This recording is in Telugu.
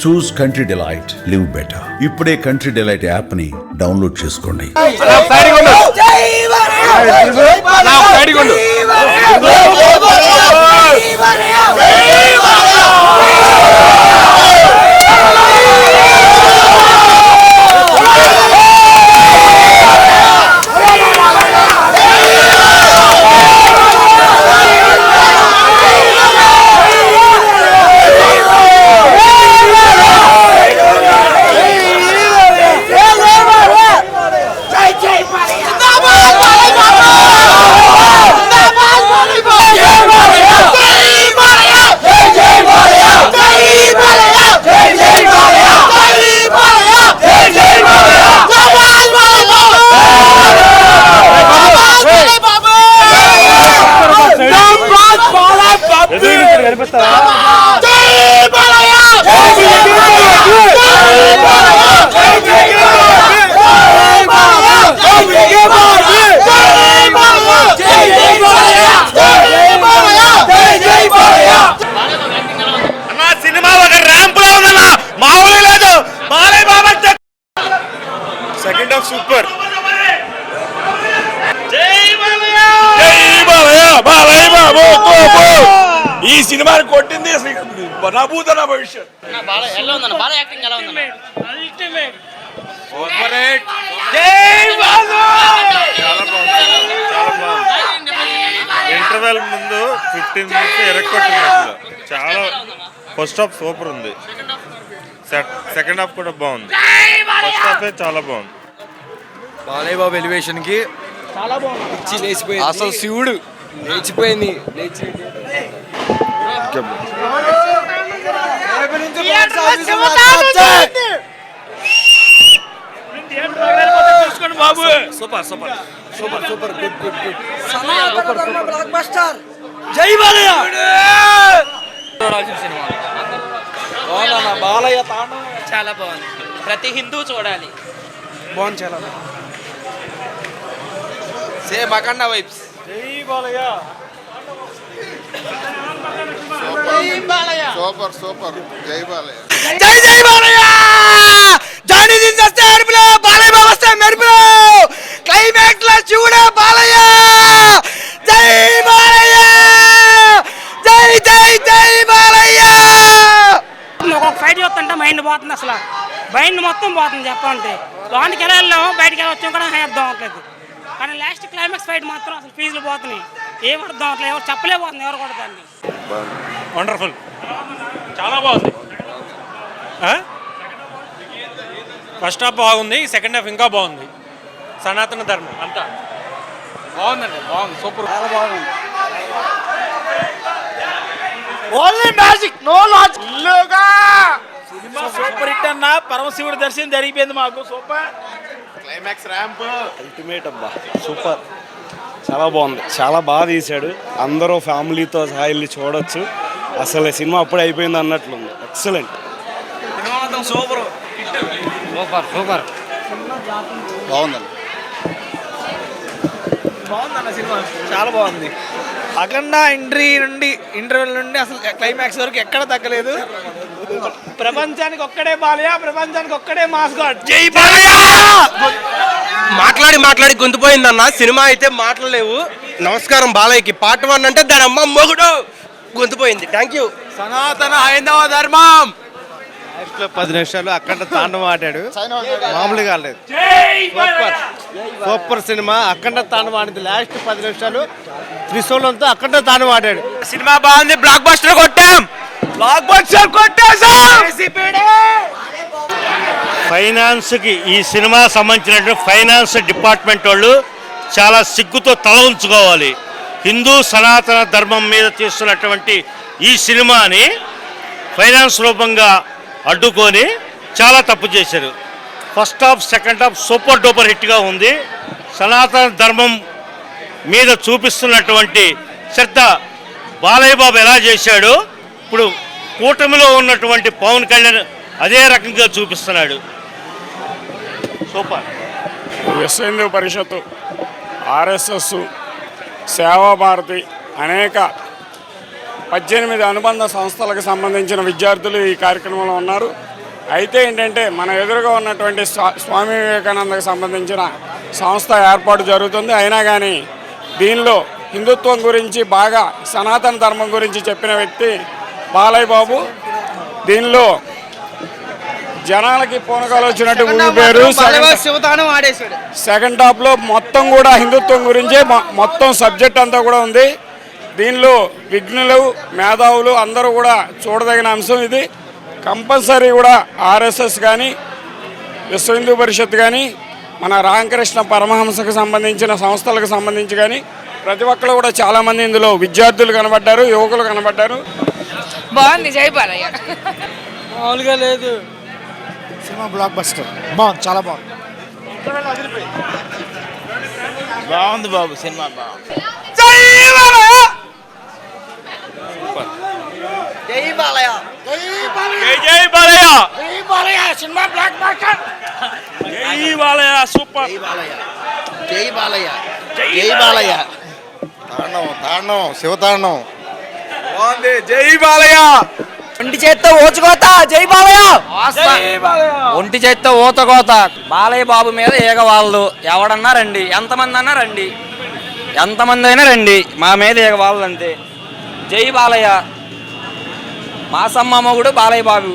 చూస్ కంట్రీ డిలైట్, లివ్ బెటర్. ఇప్పుడే కంట్రీ డిలైట్ యాప్ ని డౌన్లోడ్ చేసుకోండి. Second half super. ఈ సినిమాని కొట్టింది నభూత నా భవిష్యత్. ఇంటర్వెల్ ముందు 15 మినిట్స్ ఎరక్కొట్టింది అసలు. చాలా ఫస్ట్ హాఫ్ సూపర్ ఉంది, సెకండ్ హాఫ్ కూడా బాగుంది, ఫస్ట్ హాఫ్ చాలా బాగుంది. బాలయ్య బాబు ఎలివేషన్ కి చాలా బాగుంది, లేచిపోయింది అసలు శివుడు లేచిపోయింది. Super super super super good good good. జై బాలయ్య. బాలయ్య తాండవం చాలా బాగుంది, ప్రతి హిందూ చూడాలి. బాగుంది, చాలా సేమ్ అఖండ వైబ్స్. జై బాలయ్య. Super super. జై బాలయ్య. జై జై బాలయ్య. జానీ దిన్ వస్తే అరుపులో, బాలయ్య బాబు వస్తే మెరుపులో, క్లైమాక్స్ లో శివుడే బాలయ్య. జై బాలయ్య, జై జై జై బాలయ్య. ఒక ఫైట్ చూస్తుంటే మైండ్ పోతుంది, అసలు మైండ్ మొత్తం పోతుంది చెప్పాలంటే. లోనికి ఎలా వెళ్ళాము బయటికి ఎలా వచ్చాము కూడా అర్థం అవ్వట్లేదు. కానీ లాస్ట్ క్లైమాక్స్ ఫైట్ మాత్రం అసలు ఫీజులు పోతున్నాయి, ఏం అర్థం అవ్వట్లేదు, ఎవరు చెప్పలేకపోతుంది ఎవరు కూడా దాన్ని. వండర్ఫుల్, చాలా బాగుంది. ఫస్ట్ హాఫ్ బాగుంది, సెకండ్ హాఫ్ ఇంకా బాగుంది. సనాతన ధర్మం అంతా బాగుందండి, బాగుంది, సూపర్, చాలా బాగుంది. Only magic, no logic. Cinema super hit అన్న. పరమశివుడి దర్శనం జరిగిపోయింది మాకు. సూపర్ క్లైమాక్స్ ర్యాంప్ అల్టిమేట్ అబ్బా, సూపర్, చాలా బాగుంది, చాలా బాగా తీశాడు. అందరూ ఫ్యామిలీతో సహా వెళ్ళి చూడొచ్చు. అసలు సినిమా అప్పుడే అయిపోయింది అన్నట్లుంది. Excellent, super super super. బాగుందండి. బాగుందన్న సినిమా, చాలా బాగుంది. అఖండ ఇంటర్వెల్ నుండి అసలు క్లైమాక్స్ వరకు ఎక్కడ తగ్గలేదు. ప్రపంచానికి ఒక్కడే బాలయ్య, ప్రపంచానికి ఒక్కడే మాస్ గాడ్. జై బాలయ్య. మాట్లాడి గొంతుపోయిందన్న. సినిమా అయితే మాట్లాడలేవు. నమస్కారం బాలయ్యకి. పార్ట్ 1 అంటే దాని అమ్మ మొగుడు గొంతుపోయింది. Thank you. సనాతన హైందవ ధర్మం. 10 నిమిషాలు అఖండ తాండవం ఆడాడు, మామూలుగా లేదు. Super super cinema. అఖండ తాండవం ఆడింది. లాస్ట్ 10 నిమిషాలు త్రిశూలంతో అఖండ తాండవం ఆడాడు. సినిమా బాగుంది, బ్లాక్ బస్టర్ కొట్టాం, బ్లాక్ బస్టర్ కొట్టేసాం. ఫైనాన్స్కి ఈ సినిమా సంబంధించినటువంటి ఫైనాన్స్ డిపార్ట్మెంట్ వాళ్ళు చాలా సిగ్గుతో తల ఉంచుకోవాలి. హిందూ సనాతన ధర్మం మీద తీస్తున్నటువంటి ఈ సినిమాని ఫైనాన్స్ రూపంగా అడ్డుకొని చాలా తప్పు చేశారు. First half second half super duper హిట్గా ఉంది. సనాతన ధర్మం మీద చూపిస్తున్నటువంటి శ్రద్ధ బాలయ్య బాబు ఎలా చేశాడో ఇప్పుడు కూటమిలో ఉన్నటువంటి పవన్ కళ్యాణ్ అదే రకంగా చూపిస్తున్నాడు. సూపర్. విశ్వ హిందూ పరిషత్తు, ఆర్ఎస్ఎస్, సేవాభారతి అనేక 18 అనుబంధ సంస్థలకు సంబంధించిన విద్యార్థులు ఈ కార్యక్రమంలో ఉన్నారు. అయితే ఏంటంటే మన ఎదురుగా ఉన్నటువంటి స్వామి వివేకానందకు సంబంధించిన సంస్థ ఏర్పాటు జరుగుతుంది. అయినా కానీ దీనిలో హిందుత్వం గురించి బాగా సనాతన ధర్మం గురించి చెప్పిన వ్యక్తి బాలయ్య బాబు. దీనిలో జనాలకి పూనకాలు వచ్చినట్టు ఊపిరు. శివతానం ఆడేశాడు. సెకండ్ హాఫ్లో మొత్తం కూడా హిందుత్వం గురించే మొత్తం సబ్జెక్ట్ అంతా కూడా ఉంది. దీనిలో విఘ్నులు మేధావులు అందరూ కూడా చూడదగిన అంశం ఇది. కంపల్సరీ కూడా ఆర్ఎస్ఎస్ కానీ విశ్వ హిందూ పరిషత్ కానీ మన రామకృష్ణ పరమహంసకు సంబంధించిన సంస్థలకు సంబంధించి కానీ ప్రతి ఒక్కరు కూడా చాలామంది ఇందులో విద్యార్థులు కనబడ్డారు, యువకులు కనబడ్డారు. బాగుంది జై బాలయ్య. మామూలుగా లేదు. సినిమా బ్లాక్ బస్టర్ బాగుంది, చాలా బాగుంది. బాగుంది బాబు, సినిమా బాగుంది. జై బాలయ్య. జై బాలయ్య. జై బాలయ్య. జై బాలయ్య. Cinema block buster. జై బాలయ్య. సూపర్. జై బాలయ్య. జై బాలయ్య. తాండవం శివతాండవం బాగుంది. జై బాలయ్య. ఒంటి చేత్తో ఓచుకోత. జై బాలయ్య. ఒంటి చేత్తో ఊతకోత. బాలయ్య బాబు మీద ఏగవాళ్ళు ఎవడన్నా రండి, ఎంతమంది అన్నా రండి, ఎంతమంది అయినా రండి, మా మీద ఏగవాళ్ళు అంతే. జై బాలయ్య. మా సమ్మ మొగుడు బాలయ్య బాబు.